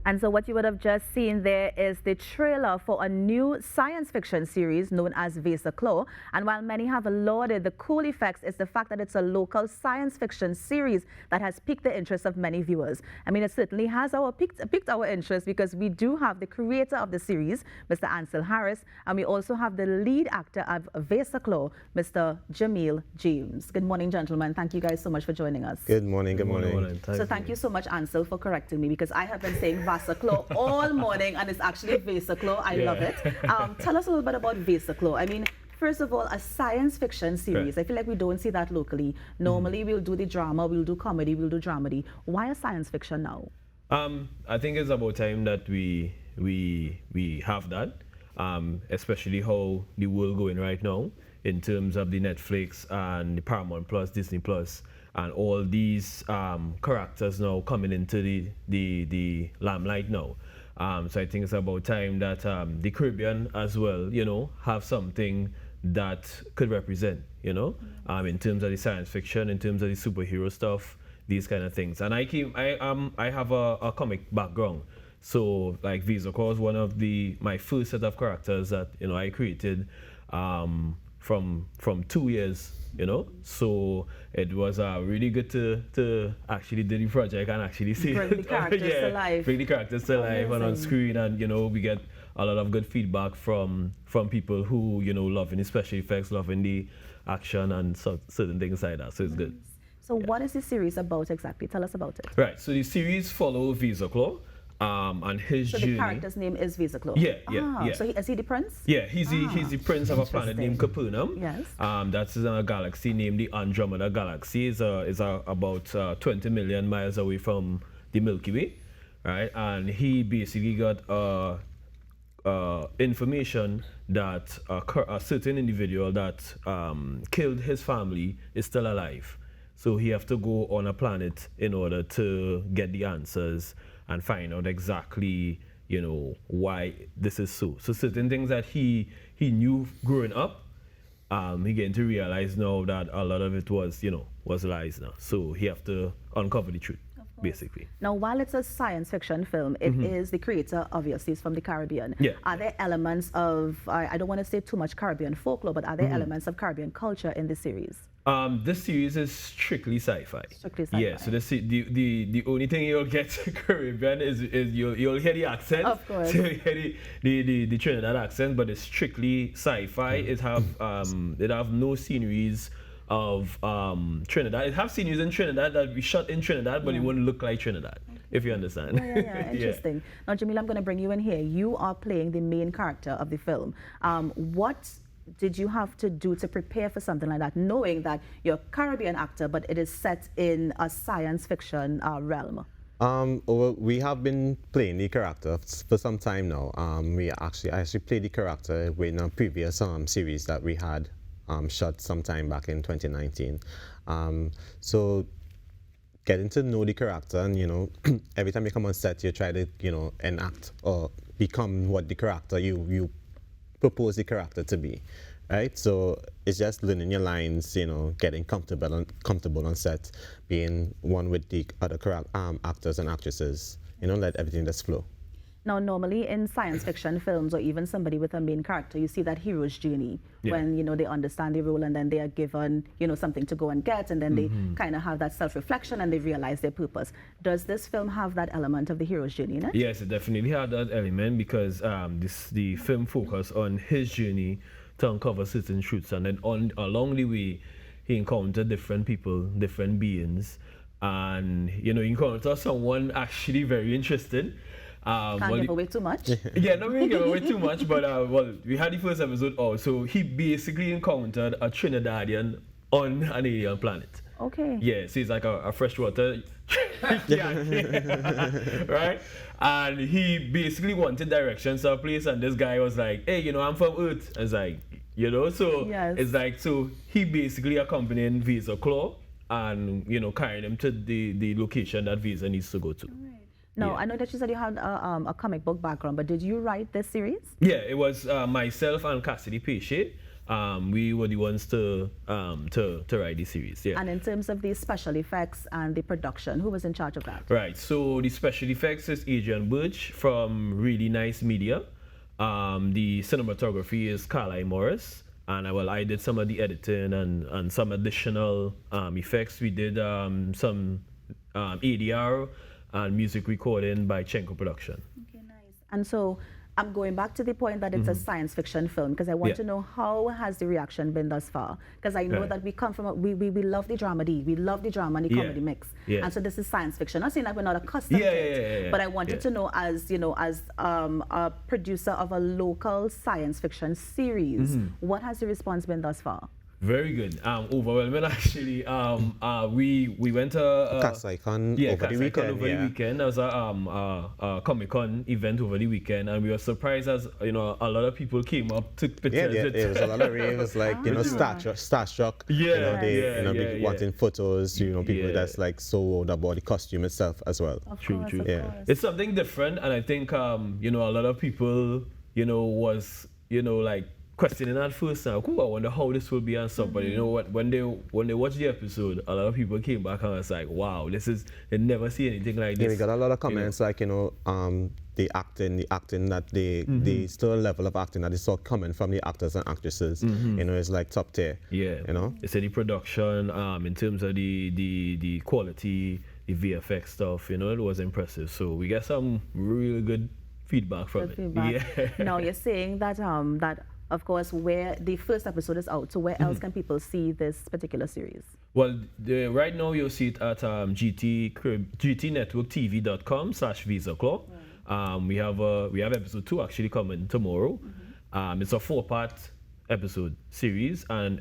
And so what you would have just seen there is the trailer for a new science fiction series known as Vaser. And while many have lauded the cool effects, it's the fact that it's a local science fiction series that has piqued the interest of many viewers. I mean, it certainly has piqued our interest because we do have the creator of the series, Mr. Ansel Harris, and we also have the lead actor of Vaser, Mr. Jamil James. Good morning, gentlemen. Thank you guys so much for joining us. Good morning. Good morning. So thank you so much, Ansel, for correcting me because I have been saying Vaser all morning and it's actually Vaser. I love it. Tell us a little bit about Vaser. I mean, first of all, a science fiction series. Right. I feel like we don't see that locally. Normally, we'll do the drama, we'll do comedy, we'll do dramedy. Why a science fiction now? I think it's about time that we have that, especially how the world going right now in terms of the Netflix and the Paramount Plus, Disney Plus, and all these characters now coming into the limelight now. So I think it's about time that the Caribbean as well, you know, have something that could represent, you know, in terms of the science fiction, in terms of the superhero stuff, these kind of things. And I have a comic background. So like Vaser was one of my first set of characters that, you know, I created from 2 years, you know. So it was really good to actually do the project and actually see bring the characters to life. Bring the characters to life and on screen, and you know, we get a lot of good feedback from people who, you know, loving the special effects, loving the action and certain things like that. So it's good. So what is the series about exactly? Tell us about it. Right. So the series follow Vaser and his journey. So the character's name is Vaser. Yeah. So is he the prince? Yeah, he's the prince of a planet named Capernaum. Yes. That's in a galaxy named the Andromeda Galaxy. Is about 20 million miles away from the Milky Way, right? And he basically got information that a certain individual that killed his family is still alive. So he have to go on a planet in order to get the answers and find out exactly, you know, why this is so. So certain things that he knew growing up, he getting to realize now that a lot of it was, you know, was lies now. So he have to uncover the truth, basically. Now, while it's a science fiction film, it is the creator, obviously, is from the Caribbean. Yeah. Are there elements of, I don't want to say too much Caribbean folklore, but are there elements of Caribbean culture in this series? This series is strictly sci-fi. Strictly sci-fi. Yeah, so the only thing you'll get Caribbean is you'll hear the accent. Of course. So you'll hear the Trinidad accent, but it's strictly sci-fi. It have no sceneries of Trinidad. It have sceneries in Trinidad that we shot in Trinidad, but it wouldn't look like Trinidad, if you understand. Yeah. Interesting. Now, Jamil, I'm going to bring you in here. You are playing the main character of the film. What did you have to do to prepare for something like that, knowing that you're a Caribbean actor, but it is set in a science fiction realm? Well, we have been playing the character for some time now. I actually played the character in a previous series that we had shot sometime back in 2019. So getting to know the character, and you know, every time you come on set, you try to, you know, enact or become what the character you propose the character to be, right? So it's just learning your lines, you know, getting comfortable on set, being one with the other actors and actresses, you know, let everything just flow. Now, normally in science fiction films or even somebody with a main character, you see that hero's journey when, you know, they understand the role and then they are given, you know, something to go and get, and then they kind of have that self-reflection and they realize their purpose. Does this film have that element of the hero's journey in it? Yes, it definitely had that element because the film focused on his journey to uncover certain truths, and then along the way, he encountered different people, different beings, and, you know, he encountered someone actually very interesting. Can't give away too much. Yeah, not really give away too much, but well, we had the first episode out, so he basically encountered a Trinidadian on an alien planet. Okay. Yeah, so he's like a freshwater right? And he basically wanted directions to a place, and this guy was like, hey, you know, I'm from Earth. I was like, you know, so it's like, so he basically accompanied Vaser and, you know, carrying him to the location that Vaser needs to go to. No, I know that you said you had a comic book background, but did you write this series? Yeah, it was myself and Cassidy Pesce. we were the ones to write the series. Yeah. And in terms of the special effects and the production, who was in charge of that? Right. So the special effects is Adrian Birch from Really Nice Media. The cinematography is Carlisle Morris. And I did some of the editing and some additional effects. We did some ADR and music recording by Chenko Production. Okay, nice. And so I'm going back to the point that it's a science fiction film, because I want to know how has the reaction been thus far? Because I know that we come from, we love the dramedy, we love the drama and the comedy mix. And so this is science fiction. Not saying that we're not accustomed to it, but I wanted to know, as you know, as a producer of a local science fiction series, what has the response been thus far? Very good. Overwhelming actually. We went to Kasai-Con over the weekend. There was a Comic-Con event over the weekend, and we were surprised as a lot of people came up, took pictures. Yeah, there was a lot of ravers, like starstruck. They wanting photos. People that's like so old about the costume itself as well. True. It's something different, and I think a lot of people was like questioning at first, I wonder how this will be and stuff. But you know what? When they watched the episode, a lot of people came back and was like, "Wow, they never see anything like this." Yeah, we got a lot of comments like the acting that the still level of acting that they saw coming from the actors and actresses. Is like top tier. Yeah. They said the production, in terms of the quality, the VFX stuff, it was impressive. So we got some really good feedback from it. Yeah. Now you're saying that of course, where the first episode is out, so where else can people see this particular series? Well, right now you'll see it at gtnetworktv.com/VaserClaw. We have episode 2 actually coming tomorrow. It's a 4-part episode series, and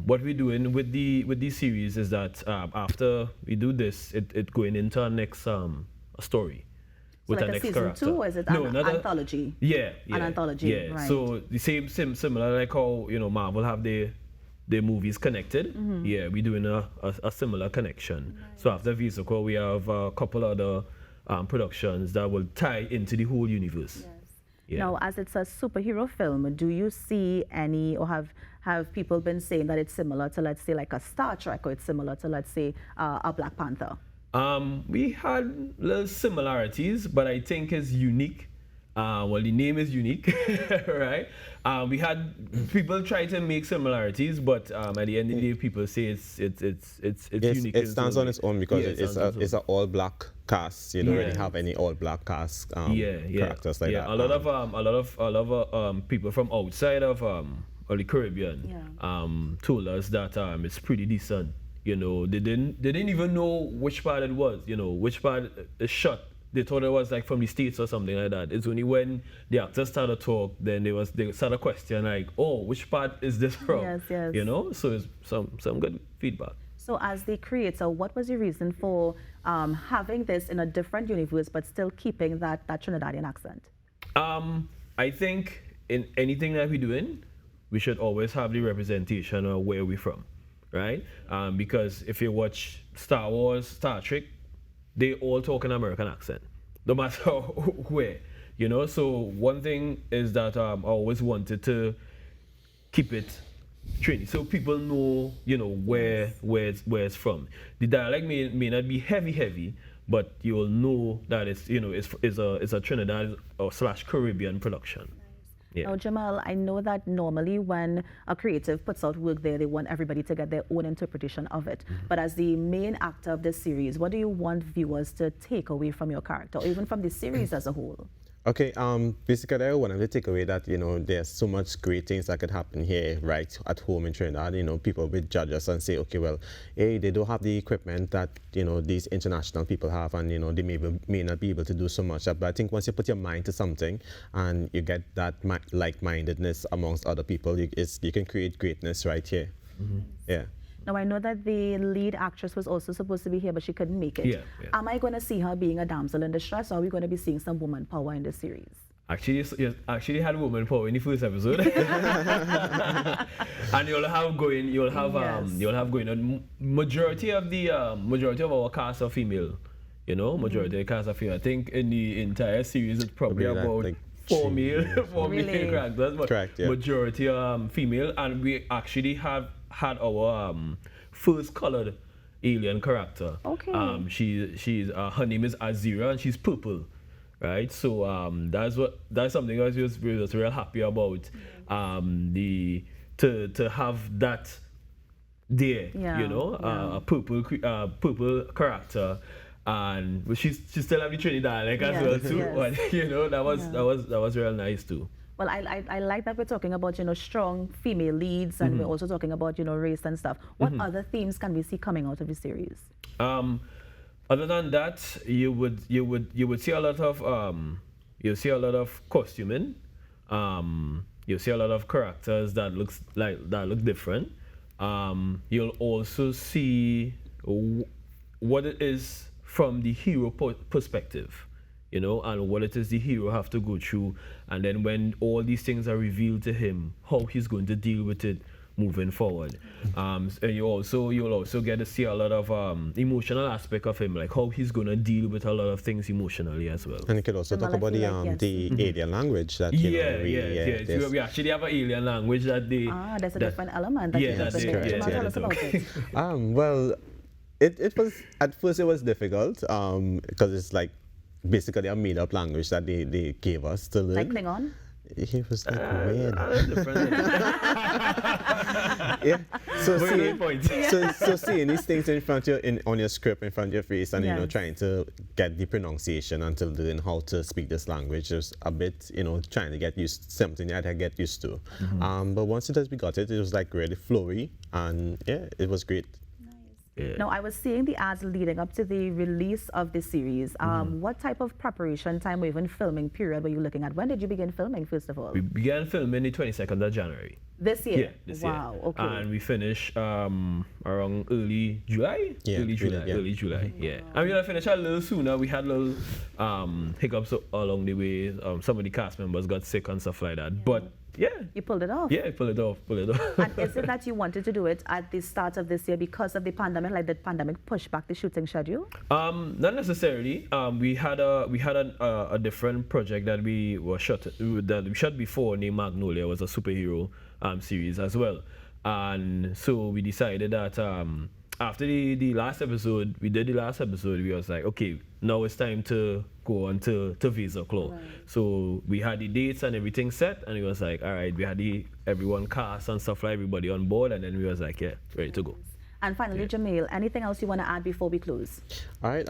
what we're doing with the series is that after we do this, it going into our next story. So like a season 2, or is it an anthology? Yeah. An anthology, yeah. right. So the similar like how Marvel have their movies connected. Yeah, we're doing a similar connection. Nice. So after VaserClaw, we have a couple other productions that will tie into the whole universe. Yes. Yeah. Now, as it's a superhero film, do you see any, or have people been saying that it's similar to, let's say, like a Star Trek, or it's similar to, let's say, a Black Panther? We had little similarities, but I think it's unique. Well, the name is unique, right? We had people try to make similarities, but at the end of the day, people say it's unique. It stands on its own because it's an all-black cast. You don't really have any all-black cast characters like that. A lot of people from outside of the Caribbean told us that it's pretty decent. They didn't even know which part it was, which part is shot. They thought it was like from the States or something like that. It's only when the actors started to talk, then they started question like, oh, which part is this from? Yes. So it's some good feedback. So as the creator, what was your reason for having this in a different universe but still keeping that Trinidadian accent? I think in anything that we're doing, we should always have the representation of where we're from. Right? Because if you watch Star Wars, Star Trek, they all talk an American accent, no matter where, So one thing is that I always wanted to keep it trendy, so people know, where it's from. The dialect may not be heavy, but you'll know that it's a Trinidad or / Caribbean production. Yeah. Now, Jamal, I know that normally when a creative puts out work there, they want everybody to get their own interpretation of it. But as the main actor of this series, what do you want viewers to take away from your character, or even from the series as a whole? Okay, basically I wanted to take away that, there's so much great things that could happen here, right, at home in Trinidad. People will judge us and say, okay, well, hey, they don't have the equipment that, these international people have, and, they may not be able to do so much. But I think once you put your mind to something and you get that like-mindedness amongst other people, you can create greatness right here. Yeah. Now, I know that the lead actress was also supposed to be here, but she couldn't make it. Yeah. Am I going to see her being a damsel in distress, or are we going to be seeing some woman power in the series? Actually, you actually had woman power in the first episode, and you'll have going. Majority of our cast are female. Majority of the cast are female. I think in the entire series, it's probably about like four male Really? characters, but Correct, yeah. majority female, and we actually have had our first colored alien character. Okay. She's her name is Azira, and she's purple, right? So that's something I was real happy about. To have that there, Yeah, yeah. a purple character. And but she still have the Trinidad like as Yes, well too. yes. But that was real nice too. Well, I like that we're talking about, strong female leads, and we're also talking about, race and stuff. What other themes can we see coming out of the series? Other than that, you would see a lot of costuming. You'll see a lot of characters that look different. You'll also see what it is from the hero perspective, and what it is the hero have to go through, and then when all these things are revealed to him, how he's going to deal with it moving forward. And you'll also get to see a lot of emotional aspect of him, like how he's going to deal with a lot of things emotionally as well. And you could also talk about the alien language that we actually have an alien language that they. There's a different element that you have in there. Jamal, tell us about it. Well, it was at first it was difficult because it's like basically a made-up language that they gave us to learn. Like Klingon? It was like weird. Yeah. So seeing these things in front of you, on your script, in front of your face, and Yes. trying to get the pronunciation and to learn how to speak this language is a bit, trying to get something I had to get used to. But once we got it, it was like really flowy, and yeah, it was great. Yeah. Now, I was seeing the ads leading up to the release of the series. What type of preparation time or even filming period were you looking at? When did you begin filming, first of all? We began filming the 22nd of January. This year? Yeah, this year. Wow, okay. And we finished around early July? Yeah, Early July, yeah. And we finished a little sooner. We had little hiccups along the way. Some of the cast members got sick and stuff like that. But yeah. You pulled it off? Yeah, pull it off. And is it that you wanted to do it at the start of this year because of the pandemic? Like, did pandemic push back the shooting schedule? Not necessarily. We had a different project that we shot before named Magnolia. It was a superhero series as well. And so we decided that after the last episode, we was like, okay, now it's time to go on to Vaser Claw. Right. So we had the dates and everything set, and it was like, all right, we had everyone cast and stuff, like everybody on board, and then we was like, yeah, ready to go. And finally, Jamil, anything else you want to add before we close? All right,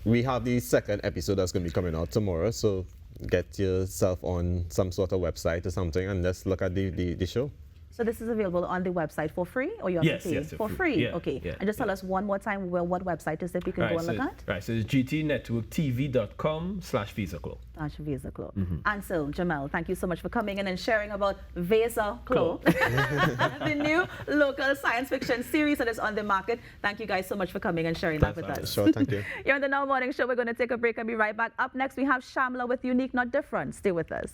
we have the second episode that's going to be coming out tomorrow, so get yourself on some sort of website or something and just look at the show. So this is available on the website for free, or you have to pay? Yes, for free. Yeah, okay. Yeah, and just tell us one more time what website is that we can go and look at? Right, so it's gtnetworktv.com/VaserClaw. Vaser And so, Jamal, thank you so much for coming in and sharing about Vaser Claw, the new local science fiction series that is on the market. Thank you guys so much for coming and sharing that with us. Sure, thank you. You're on the Now Morning Show. We're going to take a break and be right back. Up next, we have Shamla with Unique Not Different. Stay with us.